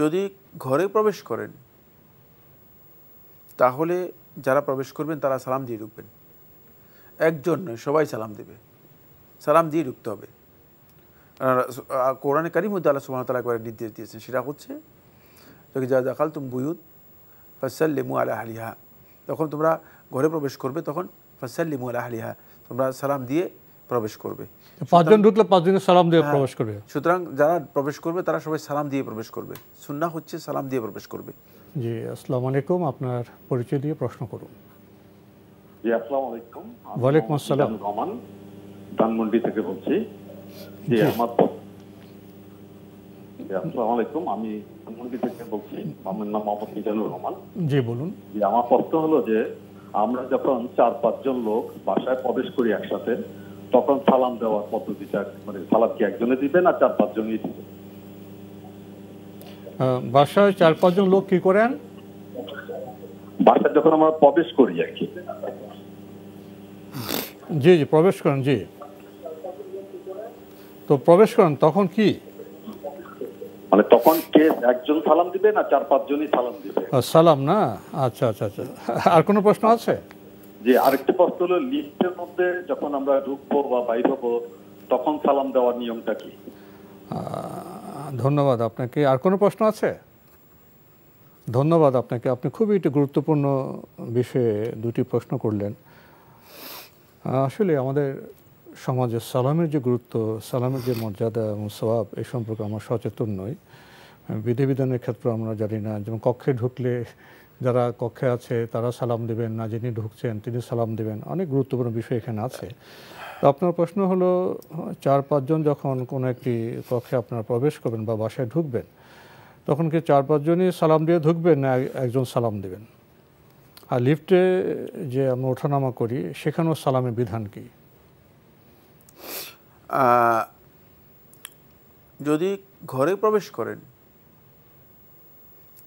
যদি ঘরে প্রবেশ করেন তাহলে যারা প্রবেশ করবেন তারা সালাম দিয়ে ঢুকবেন। একজন নয়, সবাই সালাম দেবে, সালাম দিয়ে ঢুকতে হবে। কোরআনে কারীমের মধ্যে আল্লাহ সুবহানাহু ওয়া তাআলা একবার নির্দেশ দিয়েছেন, সেটা হচ্ছে যা দাখালতুম বুয়ুত ফাসাল্লিমু আলা আহলিহা, তখন তোমরা ঘরে প্রবেশ করবে তখন ফাসাল্লিমু আলা আহলিহা, তোমরা সালাম দিয়ে প্রবেশ করবে। পাঁচজন ঢুকলে পাঁচজনের সালাম দিয়ে প্রবেশ করবে। সুতরাং যারা প্রবেশ করবে তারা সবাই সালাম দিয়ে প্রবেশ করবে। সুন্নাহ হচ্ছে সালাম দিয়ে প্রবেশ করবে। জি, আসসালামু আলাইকুম, আপনার পরিচয় দিয়ে প্রশ্ন করুন। জি, আসসালামু আলাইকুম। ওয়ালাইকুম আসসালাম। রহমান ধানমন্ডি থেকে বলছি। জি, আসসালামু আলাইকুম, আমি ধানমন্ডি থেকে বলছি। আমার নাম মোহাম্মদ মিজানুর রহমান। জি, বলুন। জি, আমার প্রশ্ন হলো যে আমরা যখন 4-5 জন লোক বাসায় প্রবেশ করি একসাথে, তখন সালাম দেওয়ার পদ্ধতিটা, মানে সালাম কি একজনে দিবে না 4-5 জনই দিবে? বাসায় 4-5 জন লোক কি করেন? বাসায় যখন আমরা প্রবেশ করি আর কি। জি জি, প্রবেশ করেন। জি, তো প্রবেশ করেন তখন কি মানে তখন কে একজন সালাম দিবে না 4-5 জনই সালাম দিবে? সালাম না? আচ্ছা আচ্ছা আচ্ছা, আর কোনো প্রশ্ন আছে? যে আরেকটা প্রশ্ন হলো, লিফটের মধ্যে যখন আমরা ঢুকবো বা বাইর হবো তখন সালাম দেওয়ার নিয়মটা কি? ধন্যবাদ আপনাকে। আর কোনো প্রশ্ন আছে? ধন্যবাদ আপনাকে, আপনি খুবই একটি গুরুত্বপূর্ণ বিষয়ে দুটি প্রশ্ন করলেন। আসলে আমাদের সমাজে সালামের যে গুরুত্ব, সালামের যে মর্যাদা এবং সওয়াব, এই সম্পর্কে আমরা সচেতন নই। বিধিবিধানের ক্ষেত্রে আমরা জানি না। যেমন কক্ষে ঢুকলে যারা কক্ষে আছে তারা সালাম দেবেন না, যিনি ঢুকছেন তিনি সালাম দেবেন, অনেক গুরুত্বপূর্ণ বিষয় এখানে আছে। তো আপনার প্রশ্ন হলো, 4-5 জন যখন কোনো একটি কক্ষে আপনারা প্রবেশ করবেন বা বাসায় ঢুকবেন, তখন কি 4-5 জনই সালাম দিয়ে ঢুকবেন না একজন সালাম দেবেন? আর লিফটে যে আমরা ওঠানামা করি সেখানেও সালামের বিধান কি? যদি ঘরে প্রবেশ করেন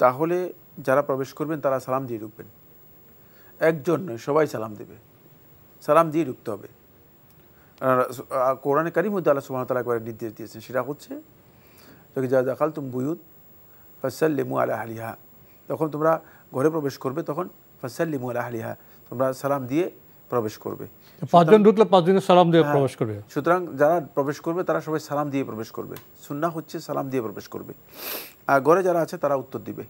তাহলে যারা প্রবেশ করবেন তারা সালাম দিয়ে ঢুকবেন। একজন নয়, সবাই সালাম দেবে, সালাম দিয়ে ঢুকতে হবে। কোরআনে কারীমের মধ্যে আল্লাহ সুবহানাহু ওয়া তাআলা একবার নির্দেশ দিয়েছেন, সেটা হচ্ছে যা দাখালতুম বুয়ুত ফাসাল্লিমু আলা আহলিহা, তখন তোমরা ঘরে প্রবেশ করবে তখন ফাসাল্লিমু আলা আহলিহা, তোমরা সালাম দিয়ে প্রবেশ করবে। 5 জন ঢুকলে 5 জনের সালাম দিয়ে প্রবেশ করবে। সুতরাং যারা প্রবেশ করবে তারা সবাই সালাম দিয়ে প্রবেশ করবে। সুন্নাহ হচ্ছে সালাম দিয়ে প্রবেশ করবে। আর ঘরে যারা আছে তারা উত্তর দিবে,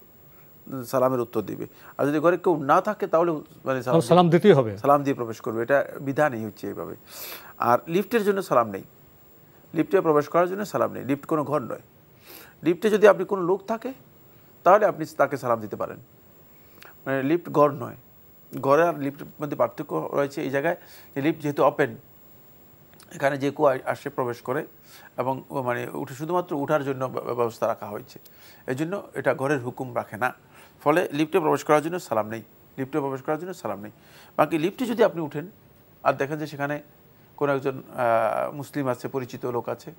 সালামের উত্তর দিবে। আর যদি ঘরে কেউ না থাকে তাহলে মানে সালাম দিতেই হবে, সালাম দিয়ে প্রবেশ করবে। এটা বিধানই হচ্ছে এইভাবে। আর লিফটের জন্য সালাম নেই, লিফটে প্রবেশ করার জন্য সালাম নেই। লিফট কোনো ঘর নয়। লিফটে যদি আপনি কোনো লোক থাকে তাহলে আপনি তাকে সালাম দিতে পারেন। মানে লিফট ঘর নয়। ঘরে আর লিফটের মধ্যে পার্থক্য রয়েছে এই জায়গায় যে লিফট যেহেতু ওপেন, এখানে যে কেউ আসে প্রবেশ করে এবং মানে শুধুমাত্র উঠার জন্য ব্যবস্থা রাখা হয়েছে, এই জন্য এটা ঘরের হুকুম রাখে না। ফলে লিফটে প্রবেশ করার জন্য সালাম নেই, লিফটে প্রবেশ করার জন্য সালাম নেই। বাকি লিফটে যদি আপনি উঠেন আর দেখেন যে সেখানে কোনো একজন মুসলিম আছে, পরিচিত লোক আছে,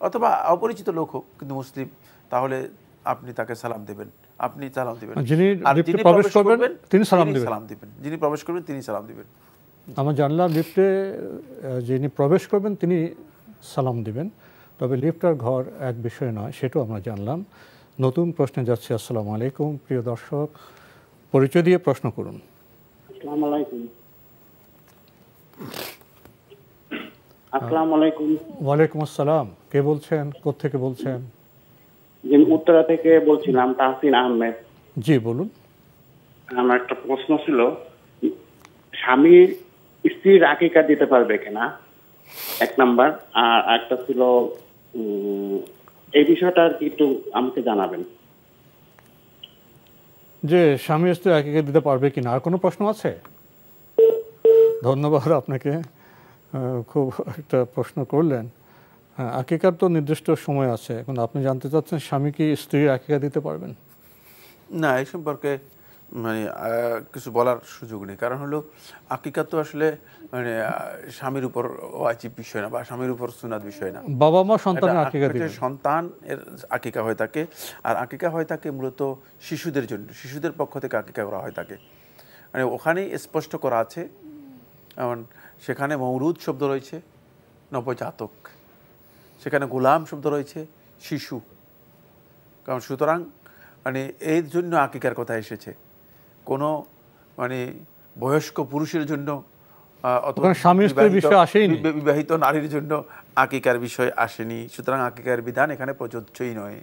অথবা অপরিচিত লোক হোক কিন্তু মুসলিম, তাহলে আপনি তাকে সালাম দেবেন, আপনি সালাম দিবেন। যিনি প্রবেশ করবেন তিনি সালাম দিবেন, যিনি প্রবেশ করবেন তিনি সালাম দিবেন। আমরা জানলাম লিফটে যিনি প্রবেশ করবেন তিনি সালাম দিবেন, তবে লিফট আর ঘর এক বিষয় নয়, সেটাও আমরা জানলাম। নতুন প্রশ্নে যাচ্ছি। আসসালামু আলাইকুম, প্রিয় দর্শক, পরিচয় দিয়ে প্রশ্ন করুন। আসসালামু আলাইকুম। আসসালামু আলাইকুম। ওয়ালাইকুম আসসালাম, কে বলছেন, কোত্থেকে বলছেন? জি, উত্তরা থেকে বলছিলাম, তাহসিন আহমেদ। জি, বলুন। আমার একটা প্রশ্ন ছিল, স্বামী স্ত্রীর আকিকা দিতে পারবে কিনা, এক নাম্বার। আর একটা ছিল, এই বিষয়টা আর কি একটু আমাকে জানাবেন। যে স্বামী স্ত্রী আকিকা দিতে পারবে কিনা, আর কোনো প্রশ্ন আছে? ধন্যবাদ আপনাকে, খুব একটা প্রশ্ন করলেন। হ্যাঁ, আকিকার তো নির্দিষ্ট সময় আছে। এখন আপনি জানতে চাচ্ছেন স্বামী কি স্ত্রীর আকিকা দিতে পারবেন? না, এই সম্পর্কে মানে কিছু বলার সুযোগ নেই। কারণ হলো আকিকা তো আসলে মানে স্বামীর উপর ওয়াজিব বিষয় না বা স্বামীর উপর সুন্নাত বিষয় না। বাবা মা সন্তানের আকিকা দিবেন, সন্তান এর আকিকা হয়ে থাকে। আর আকিকা হয়ে থাকে মূলত শিশুদের জন্য, শিশুদের পক্ষ থেকে আকিকা করা হয়ে থাকে। মানে ওখানেই স্পষ্ট করা আছে, যেমন সেখানে মৌলুদ শব্দ রয়েছে, নবজাতক, সেখানে গোলাম শব্দ রয়েছে, শিশু। কারণ সুতরাং মানে এর জন্য আকিকার কথা এসেছে, কোনো মানে বয়স্ক পুরুষের জন্য অথবা ওখানে স্বামী স্ত্রীর বিষয় আসেনি। বিবাহিত নারীর জন্য আকিকার বিষয় আসেনি। সুতরাং আকিকার বিধান এখানে প্রযোজ্যই নয়।